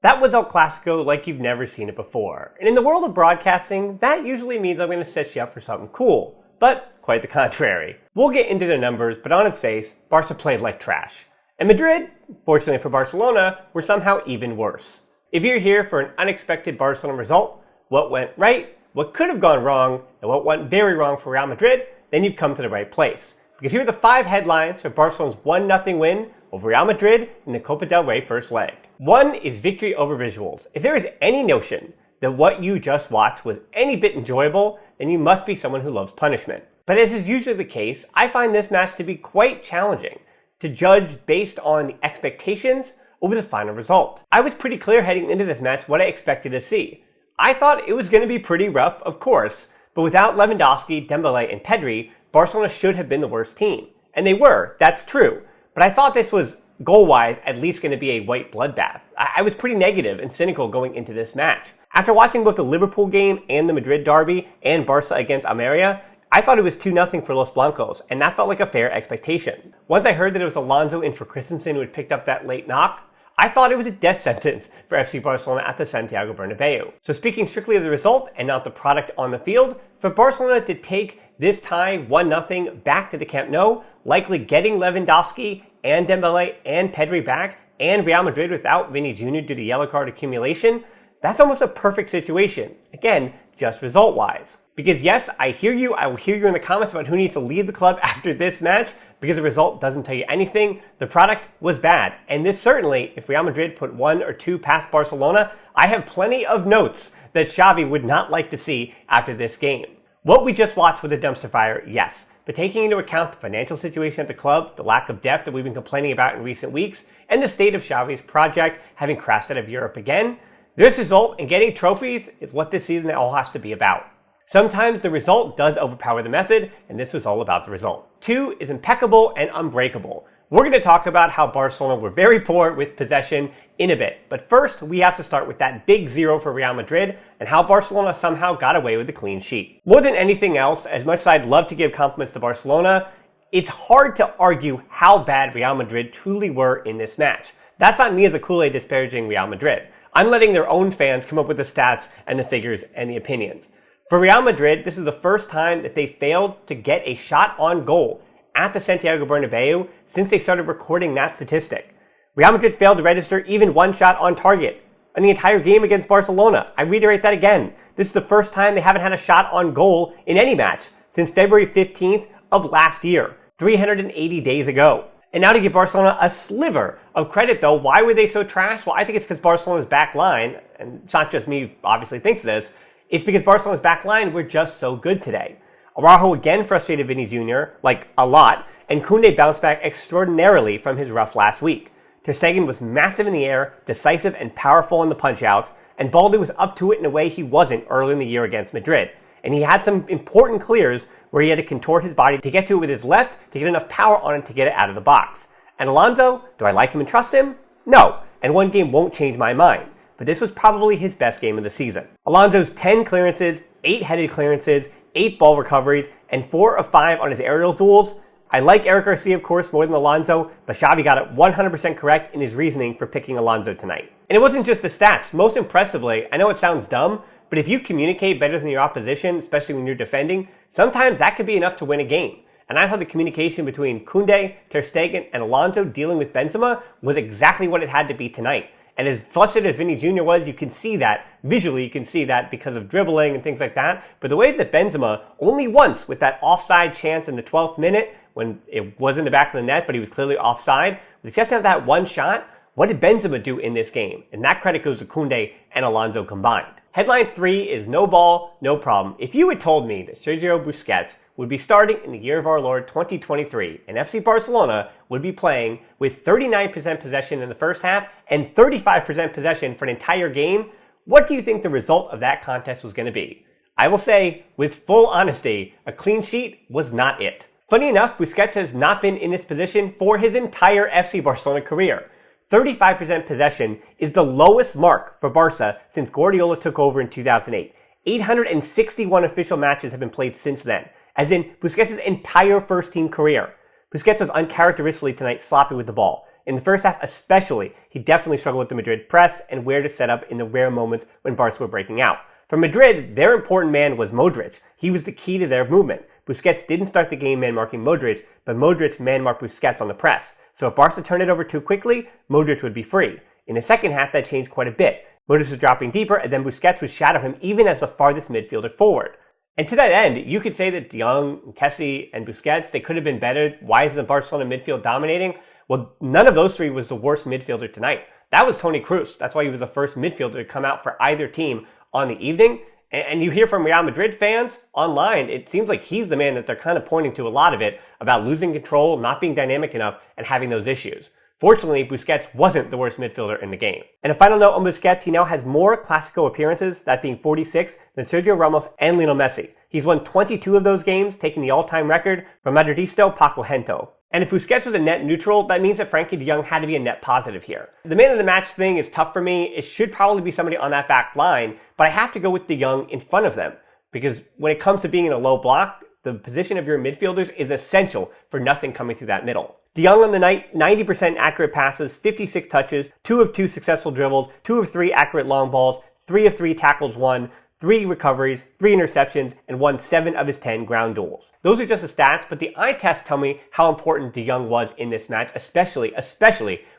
That was El Clásico like you've never seen it before. And in the world of broadcasting, that usually means I'm going to set you up for something cool. But quite the contrary. We'll get into their numbers, but on its face, Barca played like trash. And Madrid, fortunately for Barcelona, were somehow even worse. If you're here for an unexpected Barcelona result, what went right, what could have gone wrong, and what went very wrong for Real Madrid, then you've come to the right place. Because here are the 5 headlines for Barcelona's 1-0 win over Real Madrid in the Copa del Rey first leg. 1 is victory over visuals. If there is any notion that what you just watched was any bit enjoyable, then you must be someone who loves punishment. But as is usually the case, I find this match to be quite challenging to judge based on the expectations over the final result. I was pretty clear heading into this match what I expected to see. I thought it was going to be pretty rough, of course, but without Lewandowski, Dembélé, and Pedri, Barcelona should have been the worst team. And they were, that's true. But I thought this was, goal-wise, at least going to be a white bloodbath. I was pretty negative and cynical going into this match. After watching both the Liverpool game and the Madrid derby and Barca against Almeria, I thought it was 2-0 for Los Blancos, and that felt like a fair expectation. Once I heard that it was Alonso in for Christensen who had picked up that late knock, I thought it was a death sentence for FC Barcelona at the Santiago Bernabeu. So speaking strictly of the result and not the product on the field, for Barcelona to take this tie 1-0 back to the Camp Nou, likely getting Lewandowski and Dembélé and Pedri back, and Real Madrid without Vinny Jr. due to yellow card accumulation, that's almost a perfect situation. Again, just result-wise. Because yes, I hear you. I will hear you in the comments about who needs to leave the club after this match, because the result doesn't tell you anything. The product was bad. And this certainly, if Real Madrid put 1 or 2 past Barcelona, I have plenty of notes that Xavi would not like to see after this game. What we just watched was a dumpster fire, yes. But taking into account the financial situation at the club, the lack of depth that we've been complaining about in recent weeks, and the state of Xavi's project having crashed out of Europe again, this result and getting trophies is what this season all has to be about. Sometimes the result does overpower the method, and this was all about the result. 2 is impeccable and unbreakable. We're going to talk about how Barcelona were very poor with possession in a bit. But first, we have to start with that big 0 for Real Madrid and how Barcelona somehow got away with the clean sheet. More than anything else, as much as I'd love to give compliments to Barcelona, it's hard to argue how bad Real Madrid truly were in this match. That's not me as a Kool-Aid disparaging Real Madrid. I'm letting their own fans come up with the stats and the figures and the opinions. For Real Madrid, this is the first time that they failed to get a shot on goal at the Santiago Bernabeu since they started recording that statistic. Real Madrid failed to register even 1 shot on target in the entire game against Barcelona. I reiterate that again. This is the first time they haven't had a shot on goal in any match since February 15th of last year, 380 days ago. And now to give Barcelona a sliver of credit though, why were they so trash? Well, I think it's because Barcelona's back line, and it's not just me obviously thinks this, it's because Barcelona's back line were just so good today. Araujo again frustrated Vinny Jr., like a lot, and Koundé bounced back extraordinarily from his rough last week. Ter Stegen was massive in the air, decisive and powerful in the punch-outs, and Balde was up to it in a way he wasn't early in the year against Madrid. And he had some important clears where he had to contort his body to get to it with his left to get enough power on it to get it out of the box. And Alonso, do I like him and trust him? No, and one game won't change my mind. But this was probably his best game of the season. Alonso's 10 clearances, 8 headed clearances, 8 ball recoveries, and 4 of 5 on his aerial duels. I like Eric Garcia, of course, more than Alonso, but Xavi got it 100% correct in his reasoning for picking Alonso tonight. And it wasn't just the stats. Most impressively, I know it sounds dumb, but if you communicate better than your opposition, especially when you're defending, sometimes that could be enough to win a game. And I thought the communication between Koundé, Ter Stegen, and Alonso dealing with Benzema was exactly what it had to be tonight. And as frustrated as Vinny Jr. was, you can see that, visually you can see that because of dribbling and things like that. But the ways that Benzema, only once with that offside chance in the 12th minute, when it was in the back of the net, but he was clearly offside, but just have that one shot, what did Benzema do in this game? And that credit goes to Koundé and Alonso combined. Headline 3 is no ball, no problem. If you had told me that Sergio Busquets would be starting in the year of our Lord 2023 and FC Barcelona would be playing with 39% possession in the first half and 35% possession for an entire game, what do you think the result of that contest was going to be? I will say, with full honesty, a clean sheet was not it. Funny enough, Busquets has not been in this position for his entire FC Barcelona career. 35% possession is the lowest mark for Barca since Guardiola took over in 2008. 861 official matches have been played since then, as in Busquets' entire first-team career. Busquets was uncharacteristically tonight sloppy with the ball. In the first half especially, he definitely struggled with the Madrid press and where to set up in the rare moments when Barca were breaking out. For Madrid, their important man was Modric. He was the key to their movement. Busquets didn't start the game man-marking Modric, but Modric man-marked Busquets on the press. So if Barca turned it over too quickly, Modric would be free. In the second half, that changed quite a bit. Modric was dropping deeper, and then Busquets would shadow him even as the farthest midfielder forward. And to that end, you could say that De Jong, Kessie, and Busquets, they could have been better. Why isn't Barcelona midfield dominating? Well, none of those three was the worst midfielder tonight. That was Toni Kroos. That's why he was the first midfielder to come out for either team on the evening. And you hear from Real Madrid fans online, it seems like he's the man that they're kind of pointing to a lot of it about losing control, not being dynamic enough, and having those issues. Fortunately, Busquets wasn't the worst midfielder in the game. And a final note on Busquets, he now has more Clásico appearances, that being 46, than Sergio Ramos and Lionel Messi. He's won 22 of those games, taking the all-time record from Madridisto Paco Gento. And if Busquets was a net neutral, that means that Frenkie de Jong had to be a net positive here. The man of the match thing is tough for me. It should probably be somebody on that back line, but I have to go with de Jong in front of them. Because when it comes to being in a low block, the position of your midfielders is essential for nothing coming through that middle. De Jong on the night, 90% accurate passes, 56 touches, 2 of 2 successful dribbles, 2 of 3 accurate long balls, 3 of 3 tackles won, 3 recoveries, 3 interceptions, and won 7 of his 10 ground duels. Those are just the stats, but the eye tests tell me how important De Jong was in this match, especially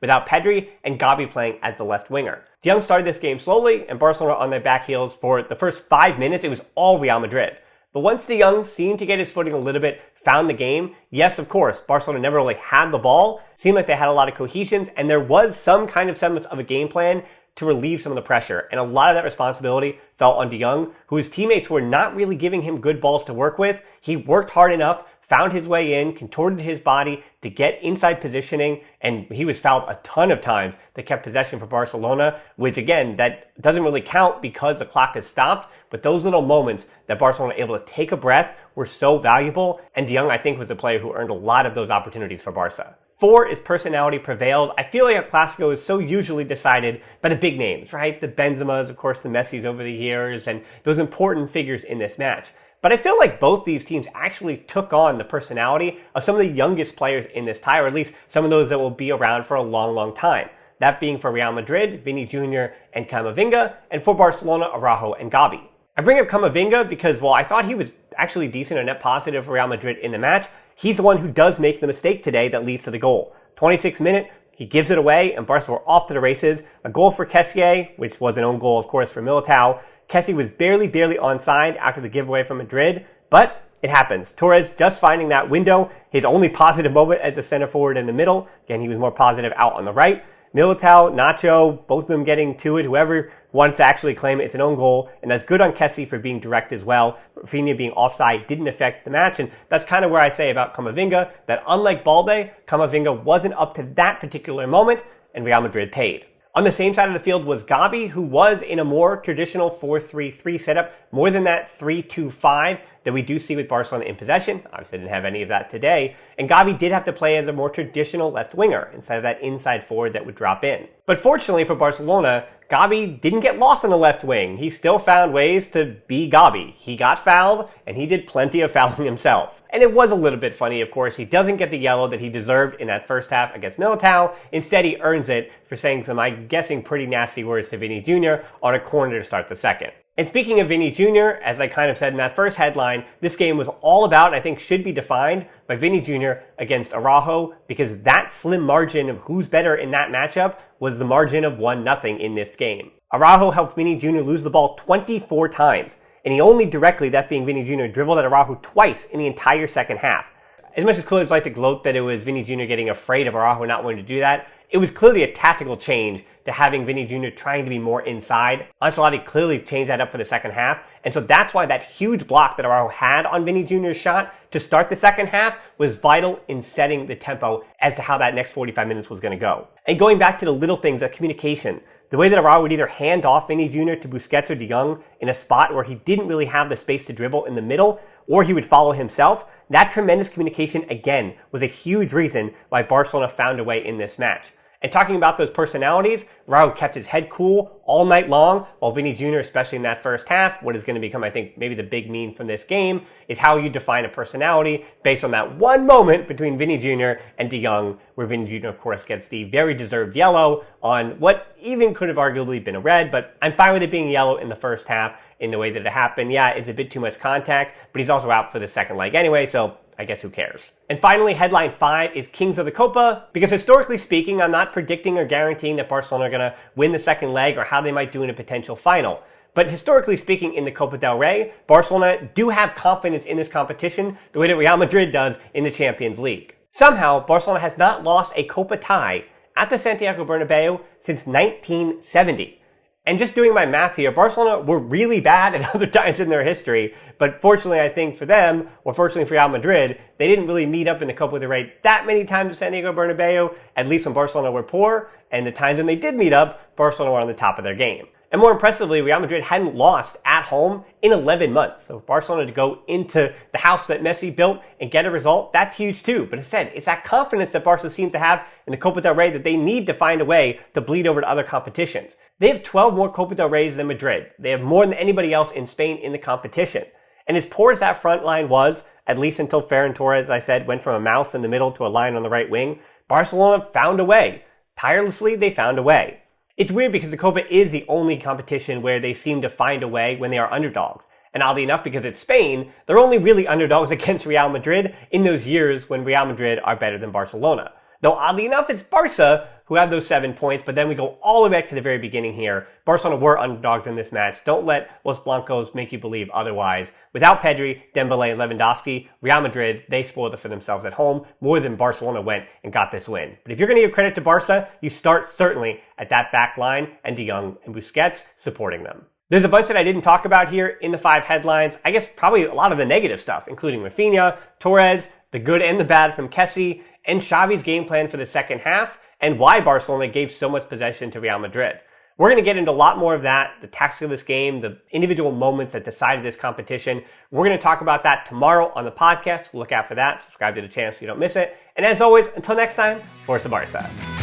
without Pedri and Gavi playing as the left winger. De Jong started this game slowly, and Barcelona on their back heels for the first 5 minutes. It was all Real Madrid. But once De Jong seemed to get his footing a little bit, found the game, yes, of course, Barcelona never really had the ball, seemed like they had a lot of cohesion, and there was some kind of semblance of a game plan to relieve some of the pressure. And a lot of that responsibility fell on De Jong, whose teammates were not really giving him good balls to work with. He worked hard enough, found his way in, contorted his body to get inside positioning, and he was fouled a ton of times that kept possession for Barcelona, which again, that doesn't really count because the clock has stopped, but those little moments that Barcelona were able to take a breath were so valuable, and De Jong, I think, was the player who earned a lot of those opportunities for Barca. 4 is personality prevailed. I feel like a Clásico is so usually decided by the big names, right? The Benzemas, of course, the Messis over the years, and those important figures in this match. But I feel like both these teams actually took on the personality of some of the youngest players in this tie, or at least some of those that will be around for a long, long time. That being for Real Madrid, Vini Jr. and Camavinga, and for Barcelona, Araujo and Gavi. I bring up Camavinga because, while I thought he was actually decent or net positive for Real Madrid in the match, he's the one who does make the mistake today that leads to the goal. 26th minute, he gives it away, and Barca were off to the races. A goal for Kessie, which was an own goal, of course, for Militao. Kessie was barely onside after the giveaway from Madrid, but it happens. Torres just finding that window, his only positive moment as a center forward in the middle. Again, he was more positive out on the right. Militao, Nacho, both of them getting to it. Whoever wanted to actually claim it, it's an own goal. And that's good on Kessie for being direct as well. Rafinha being offside didn't affect the match. And that's kind of where I say about Camavinga, that unlike Balde, Camavinga wasn't up to that particular moment, and Real Madrid paid. On the same side of the field was Gavi, who was in a more traditional 4-3-3 setup, more than that 3-2-5 that we do see with Barcelona in possession. Obviously didn't have any of that today. And Gavi did have to play as a more traditional left winger instead of that inside forward that would drop in. But fortunately for Barcelona, Gavi didn't get lost on the left wing. He still found ways to be Gavi. He got fouled, and he did plenty of fouling himself. And it was a little bit funny, of course. He doesn't get the yellow that he deserved in that first half against Militao. Instead, he earns it for saying some, I'm guessing, pretty nasty words to Vini Jr. on a corner to start the second. And speaking of Vini Jr., as I kind of said in that first headline, this game was all about, I think should be defined by Vini Jr. against Araujo, because that slim margin of who's better in that matchup was the margin of 1-0 in this game. Araujo helped Vini Jr. lose the ball 24 times, and he only directly, that being Vini Jr., dribbled at Araujo twice in the entire second half. As much as Coolidge liked to gloat that it was Vini Jr. getting afraid of Araujo not wanting to do that, it was clearly a tactical change to having Vini Jr. trying to be more inside. Ancelotti clearly changed that up for the second half, and so that's why that huge block that Araujo had on Vini Jr.'s shot to start the second half was vital in setting the tempo as to how that next 45 minutes was going to go. And going back to the little things, that communication, the way that Araujo would either hand off Vini Jr. to Busquets or De Jong in a spot where he didn't really have the space to dribble in the middle, or he would follow himself, that tremendous communication, again, was a huge reason why Barcelona found a way in this match. And talking about those personalities, Araujo kept his head cool all night long, while Vinny Jr., especially in that first half, what is going to become, I think, maybe the big meme from this game, is how you define a personality based on that one moment between Vinny Jr. and De Jong, where Vinny Jr., of course, gets the very deserved yellow on what even could have arguably been a red, but I'm fine with it being yellow in the first half in the way that it happened. Yeah, it's a bit too much contact, but he's also out for the second leg anyway, so I guess who cares? And finally, headline 5 is Kings of the Copa, because historically speaking, I'm not predicting or guaranteeing that Barcelona are going to win the second leg or how they might do in a potential final. But historically speaking, in the Copa del Rey, Barcelona do have confidence in this competition the way that Real Madrid does in the Champions League. Somehow, Barcelona has not lost a Copa tie at the Santiago Bernabeu since 1970. And just doing my math here, Barcelona were really bad at other times in their history, but fortunately I think for them, or fortunately for Real Madrid, they didn't really meet up in the Copa del Rey that many times at Santiago Bernabeu, at least when Barcelona were poor, and the times when they did meet up, Barcelona were on the top of their game. And more impressively, Real Madrid hadn't lost at home in 11 months. So Barcelona to go into the house that Messi built and get a result, that's huge too. But as I said, it's that confidence that Barca seems to have in the Copa del Rey that they need to find a way to bleed over to other competitions. They have 12 more Copa del Reys than Madrid. They have more than anybody else in Spain in the competition. And as poor as that front line was, at least until Ferran Torres, as I said, went from a mouse in the middle to a lion on the right wing, Barcelona found a way. Tirelessly, they found a way. It's weird because the Copa is the only competition where they seem to find a way when they are underdogs. And oddly enough, because it's Spain, they're only really underdogs against Real Madrid in those years when Real Madrid are better than Barcelona. Though oddly enough, it's Barca who have those 7 points, but then we go all the way back to the very beginning here. Barcelona were underdogs in this match. Don't let Los Blancos make you believe otherwise. Without Pedri, Dembele, and Lewandowski, Real Madrid, they spoiled it for themselves at home more than Barcelona went and got this win. But if you're going to give credit to Barca, you start certainly at that back line and De Jong and Busquets supporting them. There's a bunch that I didn't talk about here in the 5 headlines. I guess probably a lot of the negative stuff, including Rafinha, Torres, the good and the bad from Kessie, and Xavi's game plan for the second half, and why Barcelona gave so much possession to Real Madrid. We're going to get into a lot more of that, the tactics of this game, the individual moments that decided this competition. We're going to talk about that tomorrow on the podcast. Look out for that. Subscribe to the channel so you don't miss it. And as always, until next time, Forza Barca.